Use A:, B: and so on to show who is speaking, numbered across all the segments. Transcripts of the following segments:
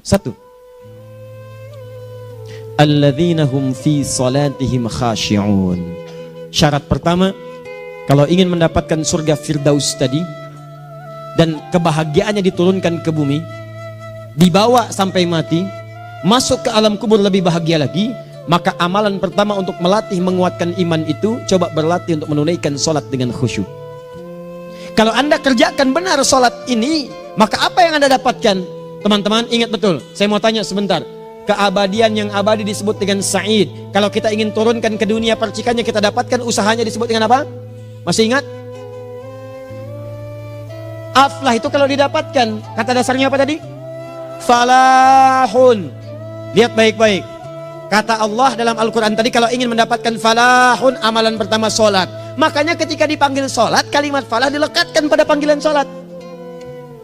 A: Satu, alladzina hum fi salatihim khashi'un. Syarat pertama, kalau ingin mendapatkan surga Firdaus tadi dan kebahagiaannya diturunkan ke bumi, dibawa sampai mati, masuk ke alam kubur lebih bahagia lagi, maka amalan pertama untuk melatih menguatkan iman itu, coba berlatih untuk menunaikan sholat dengan khusyuk. Kalau Anda kerjakan benar sholat ini, maka apa yang Anda dapatkan? Teman-teman ingat betul, saya mau tanya sebentar. Keabadian yang abadi disebut dengan sa'id. Kalau kita ingin turunkan ke dunia percikannya kita dapatkan, usahanya disebut dengan apa? Masih ingat? Aflah itu kalau didapatkan, kata dasarnya apa tadi? Falahun. Lihat baik-baik. Kata Allah dalam Al-Quran tadi, kalau ingin mendapatkan falahun, amalan pertama sholat. Makanya ketika dipanggil sholat, kalimat falah dilekatkan pada panggilan sholat.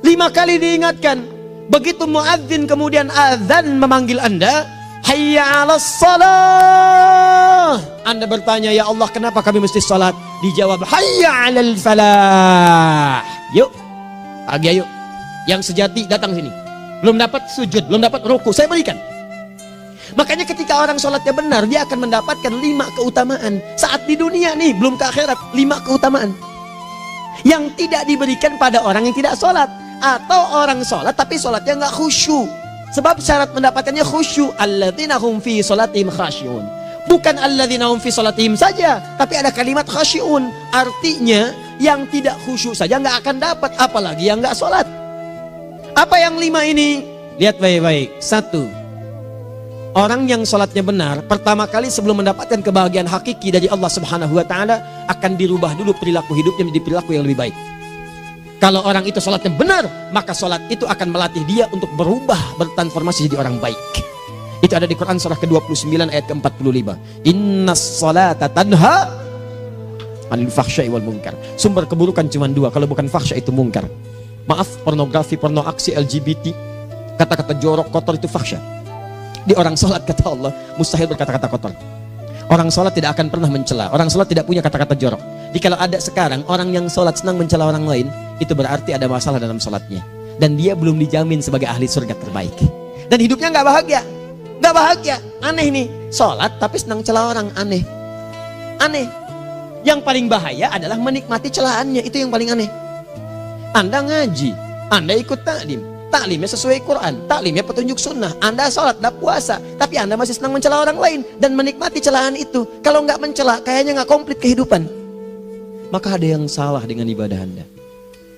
A: 5 kali diingatkan. Begitu muadzin kemudian azan memanggil Anda, hayya 'alas shalah. Anda bertanya, ya Allah kenapa kami mesti sholat? Dijawab, hayya 'alal falah. Yuk, pagi yuk. Yang sejati datang sini. Belum dapat sujud, belum dapat ruku, saya berikan. Makanya ketika orang sholatnya benar, dia akan mendapatkan 5 keutamaan. Saat di dunia nih, belum ke akhirat, 5 keutamaan yang tidak diberikan pada orang yang tidak sholat. Atau orang sholat tapi sholatnya nggak khusyuk. Sebab syarat mendapatkannya khusyuk. Alladzina hum fi sholatihim khasyi'un. Bukan alladzina hum fi sholatihim saja, tapi ada kalimat khasyi'un. Artinya yang tidak khusyuk saja nggak akan dapat, apalagi yang nggak sholat. Apa yang 5 ini? Lihat baik-baik. 1, orang yang sholatnya benar, pertama kali sebelum mendapatkan kebahagiaan hakiki dari Allah Subhanahu wa Ta'ala, akan dirubah dulu perilaku hidupnya menjadi perilaku yang lebih baik. Kalau orang itu sholatnya benar, maka sholat itu akan melatih dia untuk berubah, bertransformasi jadi orang baik. Itu ada di Quran surah ke-29 ayat ke-45. Innas sholata tanha 'anil fahsya'i wal munkar. Sumber keburukan cuma 2, kalau bukan fahsya itu munkar. Maaf, pornografi, porno aksi, LGBT, kata-kata jorok, kotor itu fahsya. Di orang sholat kata Allah, mustahil berkata-kata kotor. Orang sholat tidak akan pernah mencela. Orang sholat tidak punya kata-kata jorok. Jadi kalau ada sekarang orang yang sholat senang mencela orang lain, itu berarti ada masalah dalam sholatnya. Dan dia belum dijamin sebagai ahli surga terbaik. Dan hidupnya nggak bahagia. Nggak bahagia. Aneh nih. Sholat tapi senang celah orang. Aneh. Aneh. Yang paling bahaya adalah menikmati celahannya. Itu yang paling aneh. Anda ngaji. Anda ikut taklim. Taklimnya sesuai Quran. Taklimnya petunjuk sunnah. Anda sholat, Anda puasa. Tapi Anda masih senang mencela orang lain. Dan menikmati celahan itu. Kalau nggak mencela, kayaknya nggak komplit kehidupan. Maka ada yang salah dengan ibadah Anda.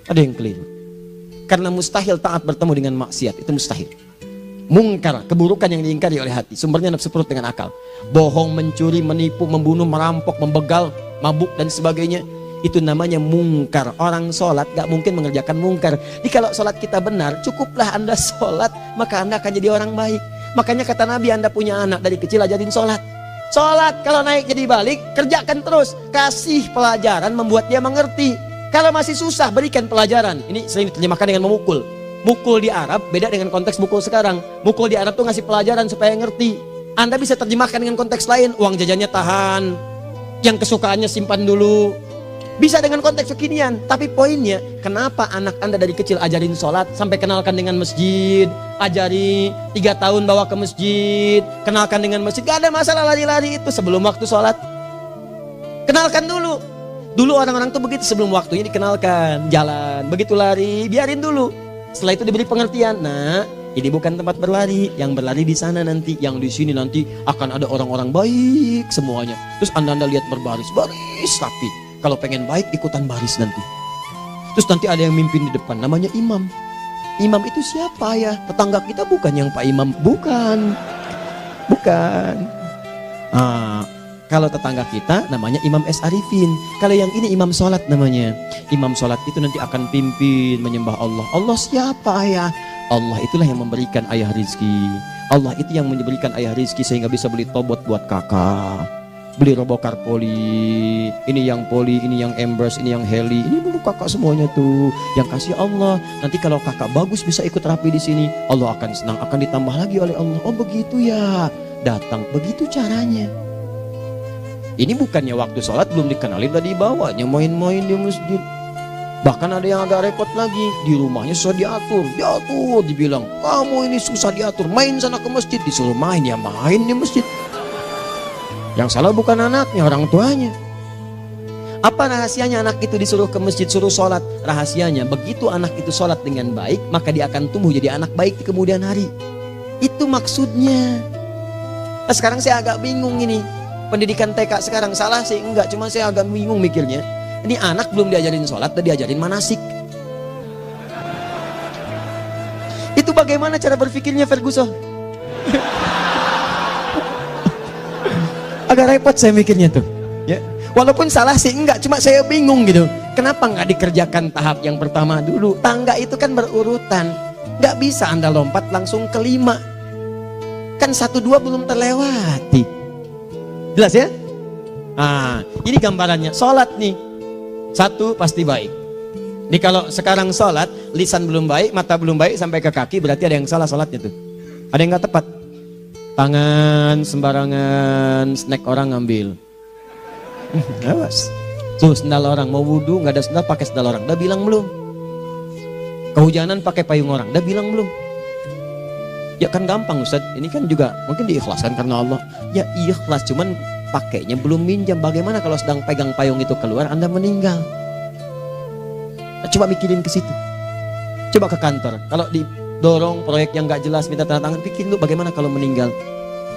A: Ada yang keliru. Karena mustahil taat bertemu dengan maksiat. Itu mustahil. Mungkar, keburukan yang diingkari oleh hati. Sumbernya nafsu perut dengan akal. Bohong, mencuri, menipu, membunuh, merampok, membegal, mabuk dan sebagainya. Itu namanya mungkar. Orang sholat gak mungkin mengerjakan mungkar. Jadi kalau sholat kita benar, cukuplah Anda sholat, maka Anda akan jadi orang baik. Makanya kata Nabi, Anda punya anak dari kecil ajarin sholat. Sholat kalau naik jadi balik, kerjakan terus. Kasih pelajaran membuat dia mengerti. Kalau masih susah, berikan pelajaran. Ini sering diterjemahkan dengan memukul. Mukul di Arab beda dengan konteks mukul sekarang. Mukul di Arab tuh ngasih pelajaran supaya ngerti. Anda bisa terjemahkan dengan konteks lain. Uang jajannya tahan, yang kesukaannya simpan dulu. Bisa dengan konteks kekinian. Tapi poinnya, kenapa anak Anda dari kecil ajarin sholat, sampai kenalkan dengan masjid, ajari 3 tahun bawa ke masjid, kenalkan dengan masjid. Gak ada masalah lari-lari itu sebelum waktu sholat. Kenalkan dulu. Dulu orang-orang tuh begitu, sebelum waktunya dikenalkan, jalan, begitu lari, biarin dulu. Setelah itu diberi pengertian. Nah, ini bukan tempat berlari, yang berlari di sana nanti, yang di sini nanti akan ada orang-orang baik semuanya. Terus anda lihat berbaris, baris rapi. Kalau pengen baik ikutan baris nanti. Terus nanti ada yang mimpin di depan, namanya imam. Imam itu siapa ya? Tetangga kita bukan yang Pak Imam, bukan. Kalau tetangga kita namanya Imam S. Arifin. Kalau yang ini imam sholat namanya. Imam sholat itu nanti akan pimpin menyembah Allah. Allah siapa ya? Allah itulah yang memberikan ayah rizki. Allah itu yang memberikan ayah rizki sehingga bisa beli tobot buat kakak, beli robokar poli. Ini yang poli, ini yang embers, ini yang heli. Ini dulu kakak semuanya tuh. Yang kasih Allah. Nanti kalau kakak bagus bisa ikut rapi di sini. Allah akan senang, akan ditambah lagi oleh Allah. Oh begitu ya. Datang, begitu caranya. Ini bukannya waktu sholat belum dikenalin tadi bawanya main-main di masjid. Bahkan ada yang agak repot lagi, di rumahnya susah diatur, dibilang, kamu ini susah diatur, main sana ke masjid, disuruh main, ya main di masjid. Yang salah bukan anaknya, orang tuanya. Apa rahasianya anak itu disuruh ke masjid, suruh sholat? Rahasianya, begitu anak itu sholat dengan baik, maka dia akan tumbuh jadi anak baik di kemudian hari. Itu maksudnya. Nah, sekarang saya agak bingung ini, pendidikan TK sekarang salah sih enggak, cuma saya agak bingung mikirnya. Ini anak belum diajarin sholat, udah diajarin manasik. Itu bagaimana cara berpikirnya Ferguson? Agak repot saya mikirnya tuh. Ya, walaupun salah sih enggak, cuma saya bingung gitu. Kenapa nggak dikerjakan tahap yang pertama dulu? Tangga itu kan berurutan, nggak bisa Anda lompat langsung ke 5. Kan 1, 2 belum terlewati. Jelas ya? Nah, ini gambarannya. Sholat nih, 1 pasti baik. Ini kalau sekarang sholat, lisan belum baik, mata belum baik, sampai ke kaki, berarti ada yang salah sholatnya tuh. Ada yang nggak tepat. Tangan sembarangan, snack orang ngambil. Awas. Tuh sendal orang, mau wudhu nggak ada sendal, pakai sendal orang. Udah bilang belum? Kehujanan pakai payung orang. Udah bilang belum? Ya kan gampang Ustaz. Ini kan juga mungkin diikhlaskan karena Allah. Ya ikhlas, cuman pakainya belum minjam. Bagaimana kalau sedang pegang payung itu keluar, Anda meninggal? Coba mikirin ke situ. Coba ke kantor. Kalau didorong proyek yang nggak jelas, minta tanda tangan, pikirin dulu bagaimana kalau meninggal.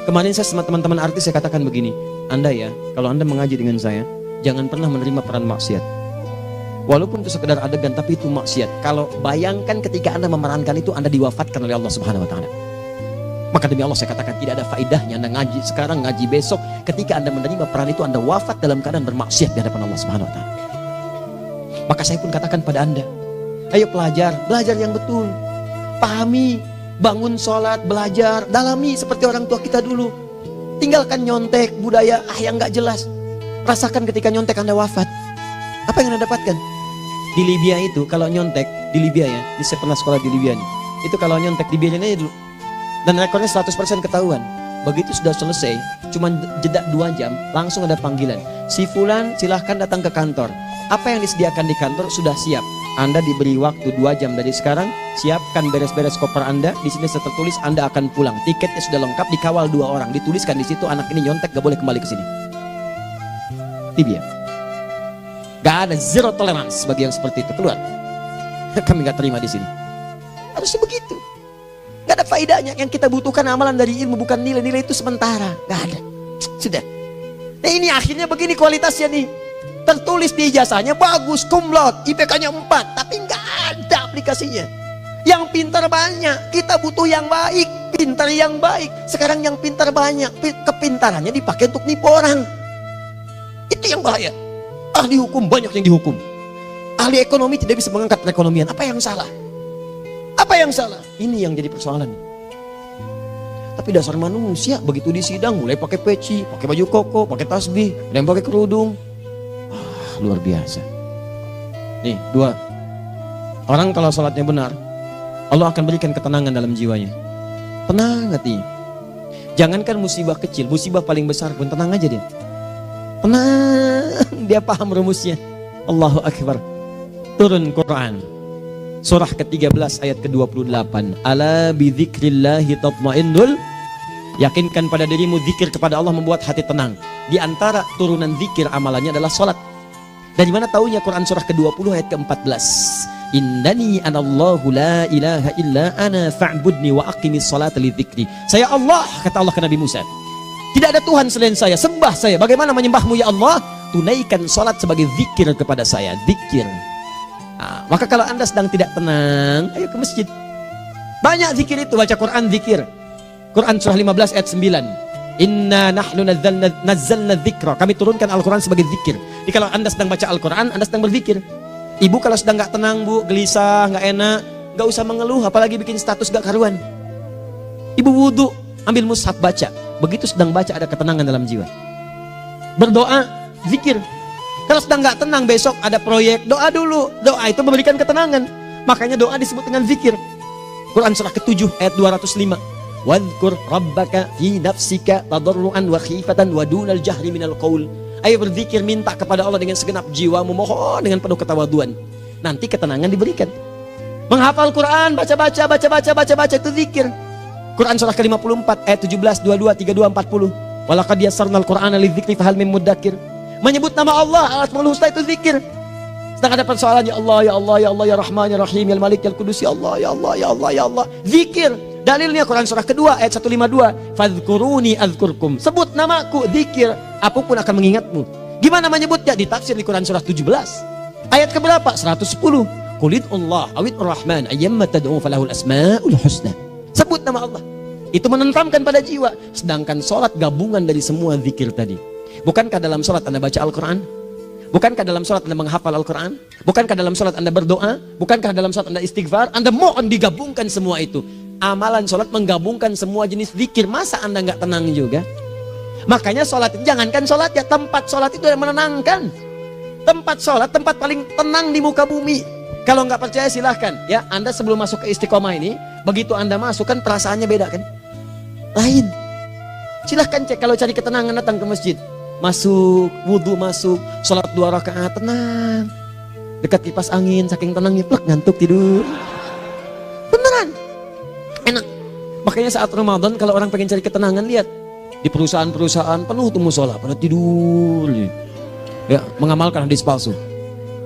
A: Kemarin saya sama teman-teman artis saya katakan begini, Anda ya, kalau Anda mengaji dengan saya, jangan pernah menerima peran maksiat. Walaupun itu sekedar adegan, tapi itu maksiat. Kalau bayangkan ketika Anda memerankan itu, Anda diwafatkan oleh Allah Subhanahu Wa Taala. Maka demi Allah saya katakan tidak ada faedahnya Anda ngaji sekarang, ngaji besok. Ketika Anda menerima peran itu, Anda wafat dalam keadaan bermaksiat di hadapan Allah Subhanahu Wa Taala. Maka saya pun katakan pada Anda, ayo belajar yang betul, pahami, bangun sholat, belajar, dalami seperti orang tua kita dulu. Tinggalkan nyontek, budaya yang nggak jelas. Rasakan ketika nyontek Anda wafat. Apa yang Anda dapatkan? Di Libya itu kalau nyontek, di Libya ya, saya pernah sekolah di Libya nih. Itu kalau nyontek dibiarin aja dulu. Dan rekornya 100% ketahuan. Begitu sudah selesai, cuma jeda 2 jam, langsung ada panggilan. Si Fulan silahkan datang ke kantor. Apa yang disediakan di kantor sudah siap. Anda diberi waktu 2 jam dari sekarang, siapkan beres-beres koper Anda. Di sini tertulis Anda akan pulang. Tiketnya sudah lengkap, dikawal 2 orang. Dituliskan di situ anak ini nyontek gak boleh kembali ke sini. Libya. Gak ada zero tolerance bagi yang seperti itu, keluar. Kami gak terima di sini. Harusnya begitu. Gak ada faedahnya. Yang kita butuhkan amalan dari ilmu, bukan nilai-nilai itu sementara. Gak ada. Sudah. Nah ini akhirnya begini kualitasnya nih. Tertulis di ijazahnya bagus, cum laude, IPK-nya 4, tapi nggak ada aplikasinya. Yang pintar banyak, kita butuh yang baik, pintar yang baik. Sekarang yang pintar banyak, kepintarannya dipakai untuk nipu orang. Itu yang bahaya. Ahli hukum banyak yang dihukum. Ahli ekonomi tidak bisa mengangkat perekonomian. Apa yang salah? Apa yang salah? Ini yang jadi persoalan. Tapi dasar manusia, begitu di sidang mulai pakai peci, pakai baju koko, pakai tasbih, dan pakai kerudung. Luar biasa. Nih 2. Orang kalau sholatnya benar, Allah akan berikan ketenangan dalam jiwanya. Tenang hati. Jangankan musibah kecil, musibah paling besar pun tenang aja dia. Tenang, dia paham rumusnya. Allahu Akbar. Turun Quran surah ke-13 ayat ke-28. Ala bidzikrillahi tatmainnul. Yakinkan pada dirimu, zikir kepada Allah membuat hati tenang. Di antara turunan zikir amalannya adalah sholat. Dari mana taunya? Quran surah ke-20 ayat ke-14. Innani anallahu la ilaha illa ana fa'budni wa aqimis salata li dzikri. Saya Allah, kata Allah ke Nabi Musa. Tidak ada Tuhan selain saya, sembah saya. Bagaimana menyembahmu ya Allah? Tunaikan salat sebagai zikir kepada saya, zikir. Nah, maka kalau Anda sedang tidak tenang, ayo ke masjid. Banyak zikir itu, baca Quran zikir. Quran surah 15 ayat 9. Inna nahnu nazzalna dzikra. Kami turunkan Al-Quran sebagai zikir. Jadi kalau Anda sedang baca Al-Quran, Anda sedang berzikir. Ibu kalau sedang gak tenang, Bu, gelisah, gak enak, gak usah mengeluh, apalagi bikin status gak karuan. Ibu wudhu, ambil mushaf baca. Begitu sedang baca ada ketenangan dalam jiwa. Berdoa, zikir. Kalau sedang gak tenang, besok ada proyek, doa dulu. Doa itu memberikan ketenangan. Makanya doa disebut dengan zikir. Quran surah ke-7 ayat 205. Wadhkur rabbaka fi nafsika tadarruan wa khifatan wa dunal jahri minal qaul. Ayo berzikir, minta kepada Allah dengan segenap jiwamu, mohon dengan penuh ketawaduan. nanti ketenangan diberikan. Menghafal Quran, baca itu zikir. Quran surah ke-54 ayat 17, 22, 32, 40. Walaqad yassarnal Qur'ana lidzikri fahal min muddakir. Menyebut nama Allah, Al-Asmaul Husna itu zikir. Sedang ada persoalan, ya Allah, ya Allah, ya Allah, ya Rahman, ya Rahim, ya Malik, ya Qudus, ya Allah, ya Allah, ya Allah, ya Allah. Zikir. Dalilnya Quran surah kedua ayat 152. Fadhkuruni azkurkum. Sebut namaku, zikir. Apapun akan mengingatmu. Gimana menyebutnya? Ditafsir di Quran surah 17. Ayat keberapa? 110. Qulid Allah awid Rahman ayyamma tad'u falahul asmaul husna. Sebut nama Allah. Itu menenteramkan pada jiwa. Sedangkan sholat gabungan dari semua zikir tadi. Bukankah dalam sholat Anda baca Al-Quran? Bukankah dalam sholat Anda menghafal Al-Quran? Bukankah dalam sholat Anda berdoa? Bukankah dalam sholat Anda istighfar? Anda mohon digabungkan semua itu. Amalan sholat menggabungkan semua jenis zikir. Masa Anda nggak tenang juga? Makanya sholat, jangankan sholat ya, tempat sholat itu yang menenangkan. Tempat sholat, tempat paling tenang di muka bumi. Kalau nggak percaya silahkan ya, Anda sebelum masuk ke Istiqomah ini, begitu Anda masuk kan perasaannya beda kan? Lain. Silahkan cek, kalau cari ketenangan datang ke masjid. Masuk, wudhu masuk, sholat 2 rakaat, tenang. Dekat kipas angin, saking tenangnya, plek ngantuk tidur. Beneran. Enak. Makanya saat Ramadan kalau orang pengen cari ketenangan, lihat. Di perusahaan-perusahaan penuh tuh musola, pada tidur. Ya, mengamalkan hadis palsu.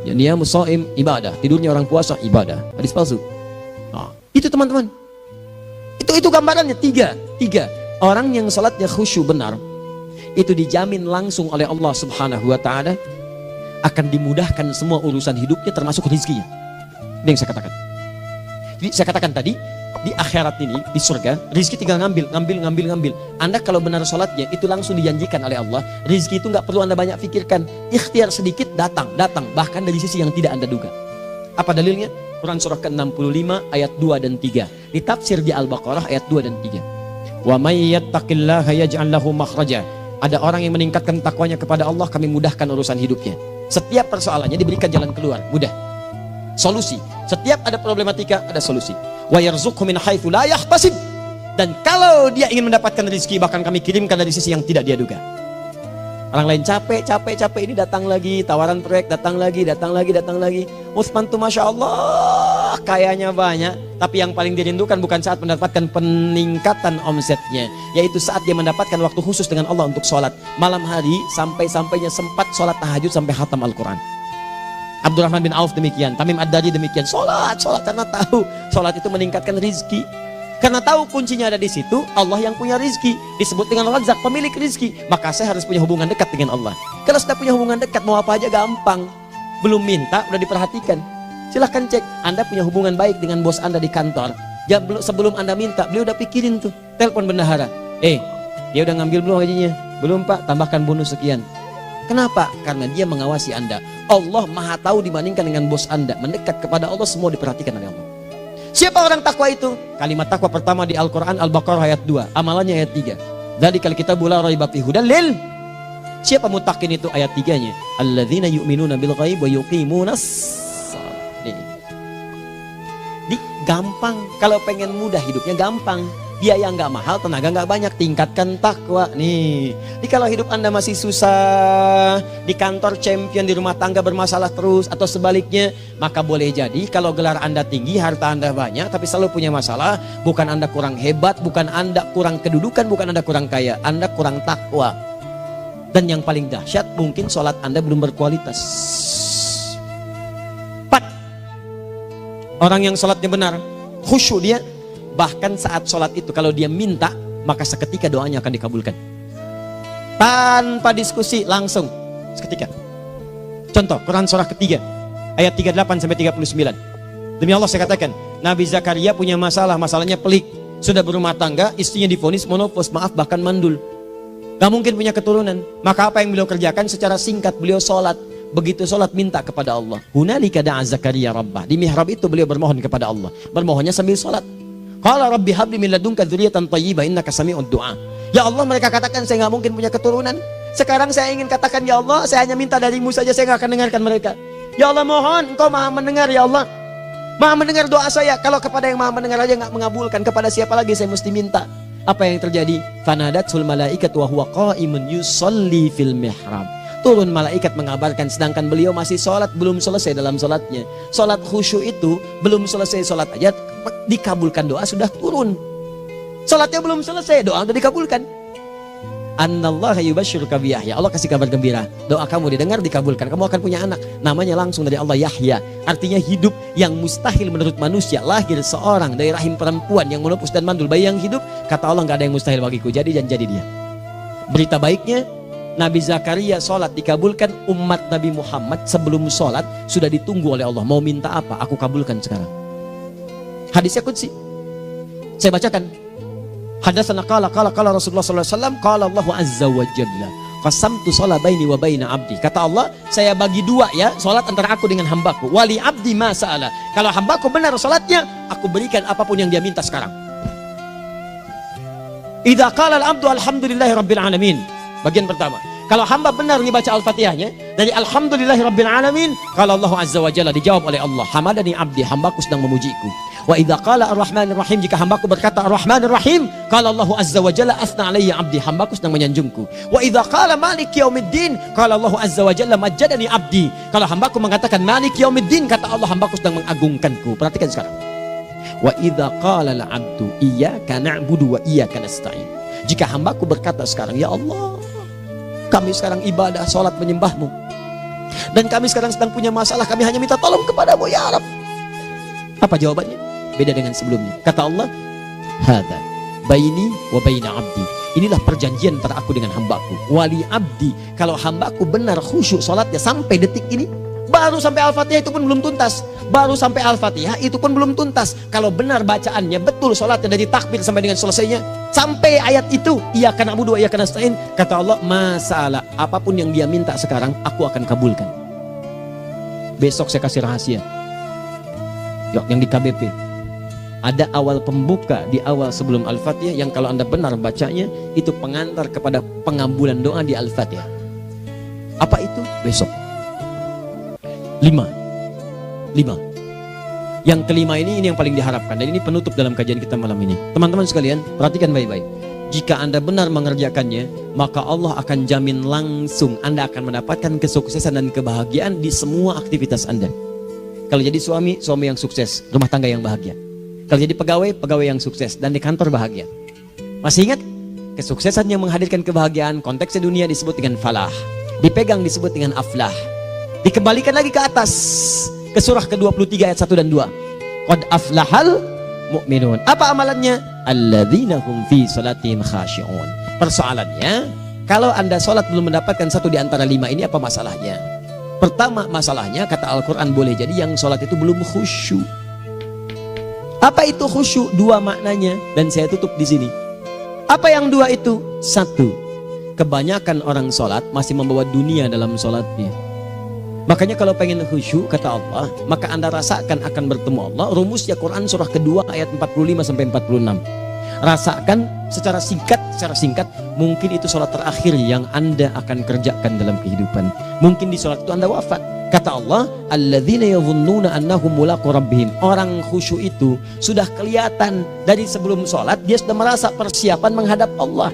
A: Ya, dia musoim ibadah, tidurnya orang puasa ibadah, hadis palsu. Nah, itu teman-teman. Itu gambarannya tiga. Orang yang salatnya khusyuk benar, itu dijamin langsung oleh Allah Subhanahu wa taala akan dimudahkan semua urusan hidupnya termasuk rezekinya. Ini yang saya katakan. Jadi saya katakan tadi, di akhirat ini, di surga, rezeki tinggal ngambil. Anda kalau benar sholatnya, itu langsung dijanjikan oleh Allah. Rezeki itu nggak perlu Anda banyak pikirkan. Ikhtiar sedikit, datang. Bahkan dari sisi yang tidak Anda duga. Apa dalilnya? Quran surah ke-65 ayat 2 dan 3. Ditafsir di Al-Baqarah ayat 2 dan 3. Wa may yattaqillaha yaj'al lahu makhraja. Ada orang yang meningkatkan takwanya kepada Allah, kami mudahkan urusan hidupnya. Setiap persoalannya diberikan jalan keluar, mudah. Solusi. Setiap ada problematika, ada solusi. Wa yarzuqhu min haitsu la yahtasib. Dan kalau dia ingin mendapatkan rezeki, bahkan kami kirimkan dari sisi yang tidak dia duga. Orang lain capek ini datang lagi, tawaran proyek datang lagi. Utsman tuh Masya Allah kayanya banyak, tapi yang paling dirindukan bukan saat mendapatkan peningkatan omsetnya, yaitu saat dia mendapatkan waktu khusus dengan Allah untuk sholat malam hari, sampai-sampainya sempat sholat tahajud sampai khatam Al-Quran. Abdurrahman bin Auf demikian, Tamim Ad-Dari demikian, sholat karena tahu sholat itu meningkatkan rizki. Karena tahu kuncinya ada di situ, Allah yang punya rizki, disebut dengan Razak, pemilik rizki. Maka saya harus punya hubungan dekat dengan Allah. Kalau sudah punya hubungan dekat, mau apa aja gampang. Belum minta, udah diperhatikan. Silahkan cek, Anda punya hubungan baik dengan bos Anda di kantor. Ya, sebelum Anda minta, beliau udah pikirin tuh, telepon bendahara. Dia udah ngambil belum gajinya? Belum Pak, tambahkan bonus sekian. Kenapa? Karena dia mengawasi Anda. Allah maha tahu dibandingkan dengan bos Anda. Mendekat kepada Allah, semua diperhatikan oleh Allah. Siapa orang takwa itu? Kalimat takwa pertama di Al-Quran Al-Baqarah ayat 2, amalannya ayat 3. Dzalikal kitabu la raiba fihi hudal lil. Siapa mutakin itu? Ayat 3-nya. Alladzina yu'minuna bil ghaib wa yuqimunas shalah. Gampang. Kalau pengen mudah hidupnya gampang. Biaya nggak mahal, tenaga nggak banyak, tingkatkan takwa nih. Jadi kalau hidup Anda masih susah, di kantor champion, di rumah tangga bermasalah terus, atau sebaliknya, maka boleh jadi kalau gelar Anda tinggi, harta Anda banyak, tapi selalu punya masalah. Bukan Anda kurang hebat, bukan Anda kurang kedudukan, bukan Anda kurang kaya, Anda kurang takwa. Dan yang paling dahsyat, mungkin sholat Anda belum berkualitas. 4. Orang yang sholatnya benar, khusyuk dia. Bahkan saat sholat itu kalau dia minta, maka seketika doanya akan dikabulkan. Tanpa diskusi, langsung seketika. Contoh, Quran surah ketiga ayat 38-39. Demi Allah saya katakan, Nabi Zakaria punya masalahnya pelik. Sudah berumah tangga, istrinya divonis monopos, maaf bahkan mandul. Gak mungkin punya keturunan. Maka apa yang beliau kerjakan? Secara singkat beliau sholat. Begitu sholat minta kepada Allah. Hunalika da'a Zakaria rabbah. Di mihrab itu beliau bermohon kepada Allah. Bermohonnya sambil sholat. Qala rabbi habli min ladunka dzurriyyatan thayyibah innaka sami'ud du'a. Ya Allah, mereka katakan saya nggak mungkin punya keturunan. Sekarang saya ingin katakan, ya Allah, saya hanya minta darimu saja, saya nggak akan dengarkan mereka. Ya Allah, mohon Engkau maha mendengar, ya Allah. Maha mendengar doa saya. Kalau kepada yang maha mendengar aja nggak mengabulkan, kepada siapa lagi saya mesti minta? Apa yang terjadi? Fanadatul malaikatu wa huwa qa'imun yusalli fil mihrab. turun malaikat mengabarkan, sedangkan beliau masih sholat, belum selesai dalam sholatnya. Sholat khusyuk itu belum selesai sholat aja dikabulkan, doa sudah turun. Sholatnya belum selesai, doa sudah dikabulkan. Annallaha yubashshiruka bi Yahya, Allah kasih kabar gembira, doa kamu didengar, dikabulkan, kamu akan punya anak, namanya langsung dari Allah Yahya, artinya hidup yang mustahil menurut manusia. Lahir seorang dari rahim perempuan yang menepus dan mandul, bayi yang hidup, kata Allah nggak ada yang mustahil bagiku, jadi dan jadi dia. Berita baiknya, Nabi Zakaria sholat dikabulkan. Umat Nabi Muhammad sebelum sholat sudah ditunggu oleh Allah, mau minta apa, aku kabulkan sekarang. Hadisnya qudsi, saya bacakan. Hadatsana qala Rasulullah sallallahu alaihi wasallam, qala Allah azza wa jalla, qasamtu shalah baini wa baina abdi. Kata Allah, saya bagi dua ya salat antara aku dengan hambaku. Wali abdi ma sa'ala. Kalau hambaku benar salatnya, aku berikan apapun yang dia minta sekarang. Idza qala al-abdu alhamdulillahi rabbil alamin. Bagian pertama, kalau hamba benar membaca Al-Fatihahnya dari alhamdulillahi rabbil alamin, kalau Allah azza wa jalla dijawab oleh Allah, hamadani abdi, hambaku sedang memujiku. Wa idza qala ar-rahmanir rahim, jika hambaku berkata ar-rahmanir rahim, qala Allah azza wa jalla asna alayya abdi, hambaku sedang menyanjungku. Wa idza qala maliki yaumiddin, qala Allah azza wa jalla majjadani abdi, kalau hambaku mengatakan maliki yaumiddin, kata Allah hambaku sedang mengagungkanku. Perhatikan sekarang. Wa idza qala al-abdu iyyaka na'budu wa iyyaka nasta'in, jika hambaku berkata sekarang, ya Allah, kami sekarang ibadah, salat menyembahmu, dan kami sekarang sedang punya masalah, kami hanya minta tolong kepadamu ya Rabb. Apa jawabannya? Beda dengan sebelumnya. Kata Allah, hadza baini wa baina abdi, inilah perjanjian antara aku dengan hambaku. Wali abdi, kalau hambaku benar khusyuk salatnya sampai detik ini, baru sampai Al-Fatihah itu pun belum tuntas, baru sampai Al-Fatihah itu pun belum tuntas. Kalau benar bacaannya betul salatnya dari takbir sampai dengan selesainya, sampai ayat itu iyyaka na'budu wa iyyaka nasta'in, kata Allah, masalah apapun yang dia minta sekarang aku akan kabulkan. Besok saya kasih rahasia yang di KBP. Ada awal pembuka di awal sebelum Al-Fatihah yang kalau Anda benar bacanya itu pengantar kepada pengabulan doa di Al-Fatihah. Apa itu? Besok. 5. Yang kelima ini yang paling diharapkan, dan ini penutup dalam kajian kita malam ini. Teman-teman sekalian, perhatikan baik-baik. Jika Anda benar mengerjakannya, maka Allah akan jamin langsung Anda akan mendapatkan kesuksesan dan kebahagiaan di semua aktivitas Anda. Kalau jadi suami, suami yang sukses, rumah tangga yang bahagia. Kalau jadi pegawai, pegawai yang sukses, dan di kantor bahagia. Masih ingat? Kesuksesan yang menghadirkan kebahagiaan, konteksnya dunia disebut dengan falah, dipegang disebut dengan aflah. Dikembalikan lagi ke atas, ke surah ke-23 ayat 1 dan 2. Qad aflahal mu'minun. Apa amalannya? Alladzina hum fi salatihim khashi'un. Persoalannya, kalau Anda salat belum mendapatkan satu di antara 5 ini, apa masalahnya? Pertama masalahnya, kata Al-Quran, boleh jadi yang salat itu belum khusyuk. Apa itu khusyuk? 2 maknanya, dan saya tutup di sini. Apa yang 2 itu? 1, kebanyakan orang salat masih membawa dunia dalam salatnya. Makanya kalau pengen khusyuk, kata Allah, maka Anda rasakan akan bertemu Allah. Rumusnya Quran surah kedua ayat 45 sampai 46. Rasakan secara singkat, mungkin itu sholat terakhir yang Anda akan kerjakan dalam kehidupan. Mungkin di sholat itu Anda wafat. Kata Allah, alladzina yadhunnuna annahum mulaqu rabbihim. Orang khusyuk itu sudah kelihatan dari sebelum sholat, dia sudah merasa persiapan menghadap Allah.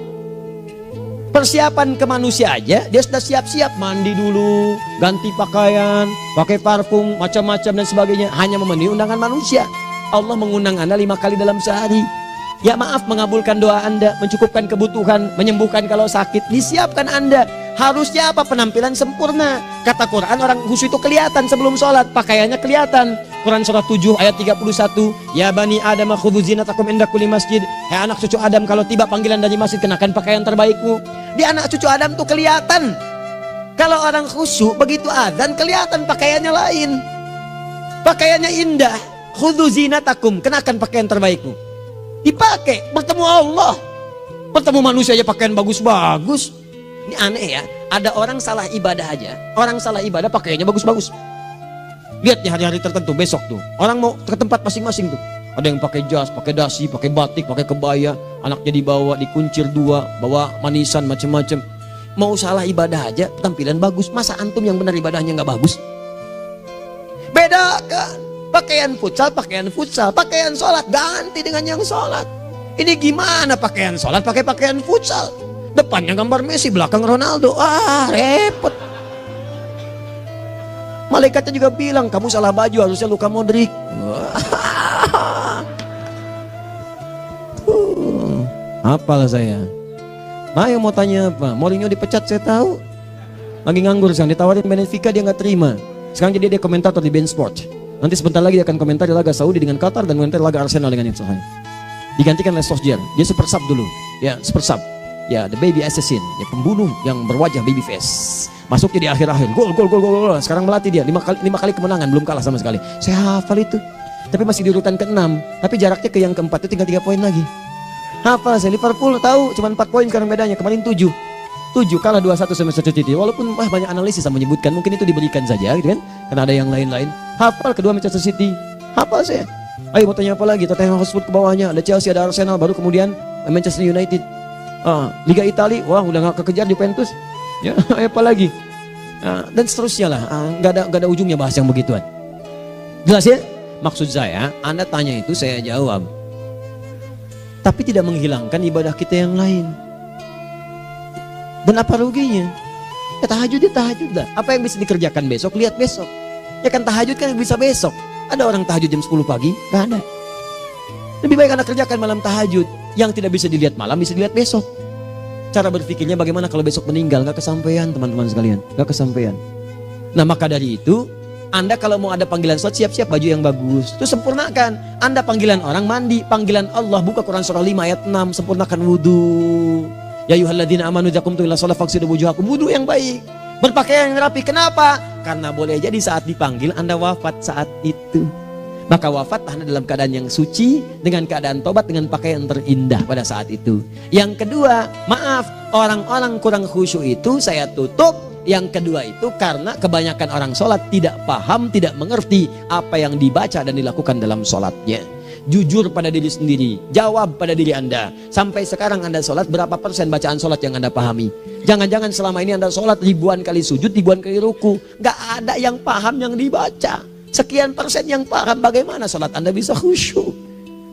A: Persiapan ke manusia aja, dia sudah siap-siap, mandi dulu, ganti pakaian, pakai parfum, macam-macam dan sebagainya, hanya memenuhi undangan manusia. Allah mengundang Anda 5 kali dalam sehari. Ya maaf, mengabulkan doa Anda, mencukupkan kebutuhan, menyembuhkan kalau sakit, disiapkan Anda. Harusnya apa? Penampilan sempurna. Kata Quran, orang khusyuk itu kelihatan sebelum sholat, pakaiannya kelihatan. Quran surah 7 ayat 31, ya bani Adam khudzu zinatakum inda kulli masjid. Hai anak cucu Adam, kalau tiba panggilan dari masjid, kenakan pakaian terbaikmu. Di anak cucu Adam tuh kelihatan. Kalau orang khusyuk begitu adzan kelihatan pakaiannya lain. Pakaiannya indah. Khudzu zinatakum, kenakan pakaian terbaikmu. Dipakai bertemu Allah. Bertemu manusia aja pakaian bagus-bagus. Ini aneh ya. Ada orang salah ibadah aja. Orang salah ibadah pakaiannya bagus-bagus. Lihat di hari-hari tertentu besok tuh. Orang mau ke tempat masing-masing tuh. Ada yang pakai jas, pakai dasi, pakai batik, pakai kebaya. Anaknya dibawa, dikuncir 2, bawa manisan macam-macam. Mau salah ibadah aja tampilan bagus. Masa antum yang benar ibadahnya nggak bagus? Bedakan. Pakaian futsal, pakaian sholat ganti dengan yang sholat. Ini gimana pakaian sholat pakai pakaian futsal? Depannya gambar Messi, belakang Ronaldo. Repot. Malaikatnya juga bilang, kamu salah baju, harusnya Luka Modric. Apalah saya. Nah, yang mau tanya apa? Mourinho dipecat saya tahu. Lagi nganggur sekarang, ditawarin Benfica dia nggak terima. Sekarang jadi dia komentator di beIN Sport. Nanti sebentar lagi dia akan komentari laga Saudi dengan Qatar dan komentari laga Arsenal dengan Inter. Digantikan oleh Solskjaer. Dia super sub dulu. Ya, super sub. Ya, the baby assassin, ya pembunuh yang berwajah baby face. Masuknya di akhir-akhir. Gol. Sekarang melatih dia 5 kali kemenangan, belum kalah sama sekali. Saya hafal itu. Tapi masih di urutan ke-6. Tapi jaraknya ke yang ke-4 itu tinggal 3 poin lagi. Hafal saya. Liverpool tahu cuma 4 poin sekarang bedanya. Kemarin 7 kalah 2-1 sama Manchester City. Walaupun banyak analisis yang menyebutkan mungkin itu diberikan saja gitu kan. Karena ada yang lain-lain. Hafal kedua Manchester City. Hafal saya. Ayo mau tanya apa lagi? Tottenham Hotspur ke bawahnya. Ada Chelsea, ada Arsenal, baru kemudian Manchester United. Liga Italia, wah udah gak kekejar Juventus. Ya, apa lagi? Dan seterusnya lah. Gak ada ujungnya bahas yang begituan. Jelas ya? Maksud saya, Anda tanya itu saya jawab. Tapi tidak menghilangkan ibadah kita yang lain. Dan apa ruginya? Ya tahajud dah. Apa yang bisa dikerjakan besok, lihat besok. Ya kan tahajud kan bisa besok. Ada orang tahajud jam 10 pagi? Gak ada. Lebih baik Anda kerjakan malam tahajud. Yang tidak bisa dilihat malam, bisa dilihat besok. Cara berpikirnya bagaimana kalau besok meninggal? Gak kesampaian teman-teman sekalian. Gak kesampaian. Nah maka dari itu, Anda kalau mau ada panggilan sholat, siap-siap baju yang bagus. Itu sempurnakan. Anda panggilan orang mandi, panggilan Allah. Buka Quran surah 5 ayat 6. Sempurnakan wudhu. Ya ayyuhalladzina amanu idza qumtum ila shalah faghsilu wujuhakum. Wudhu yang baik. Berpakaian yang rapi. Kenapa? Karena boleh jadi saat dipanggil Anda wafat saat itu. Maka wafat Anda dalam keadaan yang suci, dengan keadaan tobat, dengan pakaian terindah pada saat itu. Yang kedua, maaf, orang-orang kurang khusyuk itu saya tutup. Yang kedua itu karena kebanyakan orang sholat tidak paham, tidak mengerti apa yang dibaca dan dilakukan dalam sholatnya. Jujur pada diri sendiri, jawab pada diri Anda. Sampai sekarang Anda sholat, berapa persen bacaan sholat yang Anda pahami? Jangan-jangan selama ini Anda sholat ribuan kali sujud, ribuan kali ruku. Gak ada yang paham yang dibaca. Sekian persen yang paham, bagaimana sholat Anda bisa khusyuk?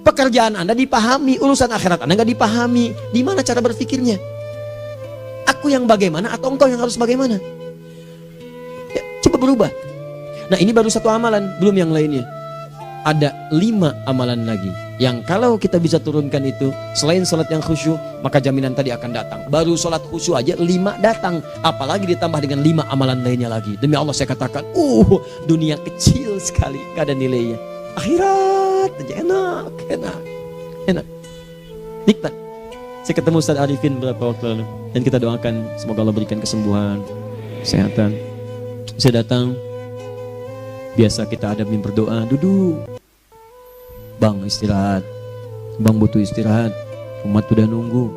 A: Pekerjaan Anda dipahami, urusan akhirat Anda gak dipahami. Di mana cara berpikirnya? Aku yang bagaimana atau engkau yang harus bagaimana? Ya, coba berubah. Nah ini baru satu amalan, belum yang lainnya. Ada 5 amalan lagi yang kalau kita bisa turunkan itu, selain sholat yang khusyuk, maka jaminan tadi akan datang. Baru sholat khusyuk aja 5 datang, apalagi ditambah dengan 5 amalan lainnya lagi. Demi Allah saya katakan, dunia kecil sekali, gak ada nilainya. Akhirat aja enak, nikmat. Saya ketemu Ustaz Arifin beberapa waktu lalu, dan kita doakan semoga Allah berikan kesembuhan, kesehatan. Saya datang, biasa kita adamin berdoa, duduk. Bang istirahat, bang butuh istirahat, umat udah nunggu.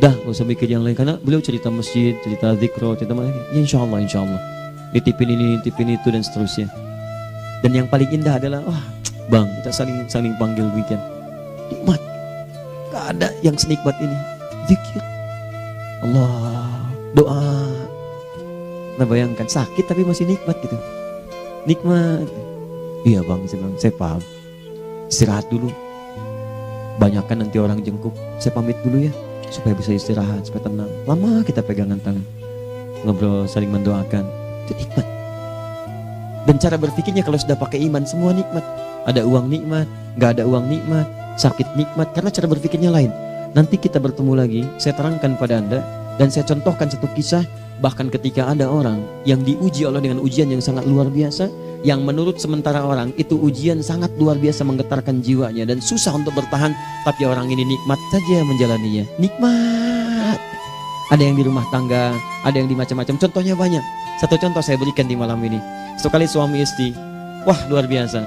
A: Dah gak usah mikir yang lain, karena beliau cerita masjid, cerita zikro, cerita mana. Ya insya Allah, nitipin ini, nitipin itu dan seterusnya. Dan yang paling indah adalah, bang kita saling panggil weekend. Nikmat, gak ada yang senikmat ini. Zikir, Allah, doa. Nah bayangkan sakit tapi masih nikmat gitu. Nikmat. Iya bang, saya paham. Istirahat dulu. Banyakkan nanti orang jengkuk. Saya pamit dulu ya, supaya bisa istirahat, supaya tenang. Lama kita pegangan tangan, ngobrol, saling mendoakan. Itu nikmat. Dan cara berpikirnya kalau sudah pakai iman, semua nikmat. Ada uang nikmat, gak ada uang nikmat, sakit nikmat. Karena cara berpikirnya lain. Nanti kita bertemu lagi, saya terangkan pada Anda. Dan saya contohkan satu kisah. Bahkan ketika ada orang yang diuji Allah dengan ujian yang sangat luar biasa, yang menurut sementara orang itu ujian sangat luar biasa menggetarkan jiwanya dan susah untuk bertahan, tapi orang ini nikmat saja menjalaninya. Nikmat. Ada yang di rumah tangga, ada yang di macam-macam. Contohnya banyak. Satu contoh saya berikan di malam ini. Sekali suami istri, wah luar biasa.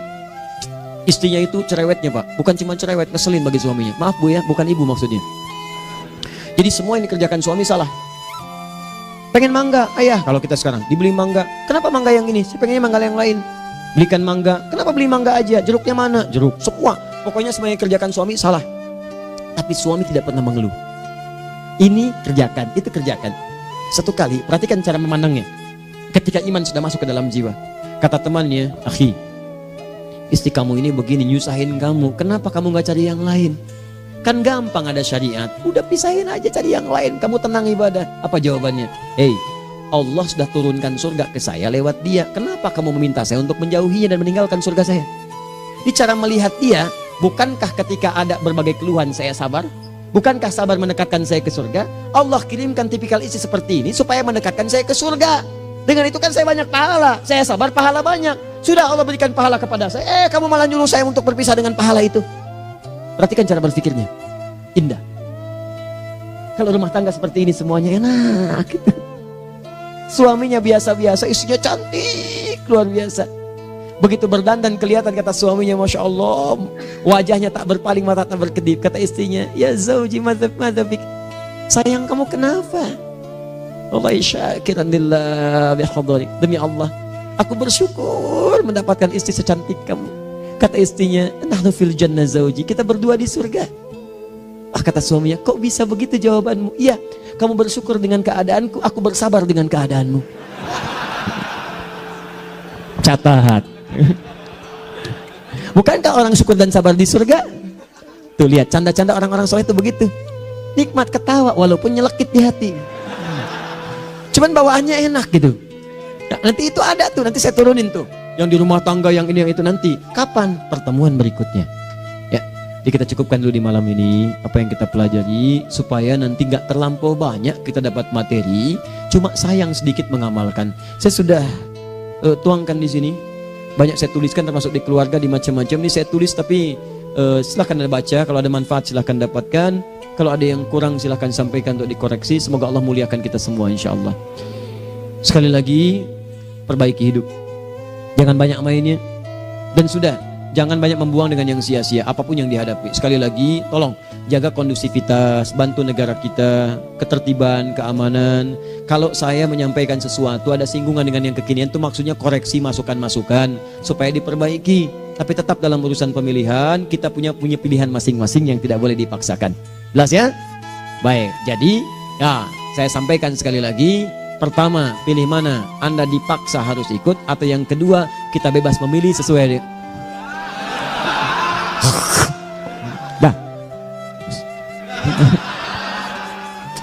A: Istrinya itu cerewetnya Pak, bukan cuma cerewet, ngeselin bagi suaminya. Maaf Bu ya, bukan ibu maksudnya. Jadi semua yang dikerjakan suami salah. Pengen mangga, ayah kalau kita sekarang dibeli mangga. Kenapa mangga yang ini? Saya pengennya mangga yang lain. Belikan mangga. Kenapa beli mangga aja? Jeruknya mana? Jeruk. Semua. Pokoknya semua yang kerjakan suami salah. Tapi suami tidak pernah mengeluh. Ini kerjakan, itu kerjakan. Satu kali, perhatikan cara memandangnya. Ketika iman sudah masuk ke dalam jiwa. Kata temannya, akhi, istri kamu ini begini, nyusahin kamu. Kenapa kamu gak cari yang lain? Kan gampang ada syariat. Udah pisahin aja, cari yang lain. Kamu tenang ibadah. Apa jawabannya? Hey, Allah sudah turunkan surga ke saya lewat dia. Kenapa kamu meminta saya untuk menjauhinya dan meninggalkan surga saya? Ini cara melihat dia. Bukankah ketika ada berbagai keluhan saya sabar? Bukankah sabar mendekatkan saya ke surga? Allah kirimkan tipikal istri seperti ini supaya mendekatkan saya ke surga. Dengan itu kan saya banyak pahala. Saya sabar, pahala banyak. Sudah Allah berikan pahala kepada saya. Kamu malah nyuruh saya untuk berpisah dengan pahala itu. Perhatikan cara berpikirnya. Indah. Kalau rumah tangga seperti ini semuanya enak gitu. Suaminya biasa-biasa, istrinya cantik, luar biasa. Begitu berdandan kelihatan kata suaminya, Masya Allah, wajahnya tak berpaling, mata tak berkedip. Kata istrinya, ya zauji madhabik, sayang kamu kenapa? Wallahi syakiran lillah bihadari. Demi Allah, aku bersyukur mendapatkan istri secantik kamu. Kata istrinya, nahnu fil jannah zauji, kita berdua di surga. Kata suaminya, kok bisa begitu jawabanmu? Iya, kamu bersyukur dengan keadaanku, aku bersabar dengan keadaanmu. Catat. Bukankah orang syukur dan sabar di surga? Tuh lihat, canda-canda orang-orang soleh itu begitu. Nikmat ketawa walaupun nyelekit di hati. Cuman bawaannya enak gitu. Nah, nanti itu ada tuh, nanti saya turunin tuh. Yang di rumah tangga, yang ini, yang itu nanti. Kapan? Pertemuan berikutnya. Jadi kita cukupkan dulu di malam ini apa yang kita pelajari supaya nanti nggak terlampau banyak kita dapat materi, cuma sayang sedikit mengamalkan. Saya sudah tuangkan di sini, banyak saya tuliskan termasuk di keluarga, di macam-macam. Ini saya tulis tapi silahkan Anda baca, kalau ada manfaat silahkan dapatkan, kalau ada yang kurang silahkan sampaikan untuk dikoreksi. Semoga Allah muliakan kita semua insya Allah. Sekali lagi, perbaiki hidup, jangan banyak mainnya, dan sudah. Jangan banyak membuang dengan yang sia-sia apapun yang dihadapi. Sekali lagi, tolong jaga kondusivitas, bantu negara kita, ketertiban, keamanan. Kalau saya menyampaikan sesuatu ada singgungan dengan yang kekinian, itu maksudnya koreksi masukan-masukan supaya diperbaiki. Tapi tetap dalam urusan pemilihan kita punya pilihan masing-masing yang tidak boleh dipaksakan. Jelas ya? Baik. Jadi, ya saya sampaikan sekali lagi. Pertama, pilih mana? Anda dipaksa harus ikut, atau yang kedua kita bebas memilih sesuai. Dah.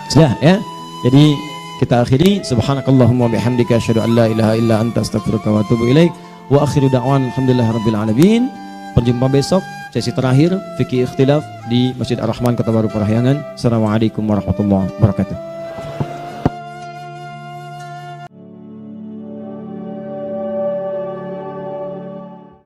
A: Sudah ya. Jadi kita akhiri, subhanakallahumma bihamdika asyhadu an la ilaha illa anta astaghfiruka wa atubu ilaik. Wa akhiru da'wan alhamdulillahirabbil alamin. Berjumpa besok sesi terakhir fikih ikhtilaf di Masjid Ar-Rahman Kota Baru Parahyangan. Assalamualaikum warahmatullahi wabarakatuh.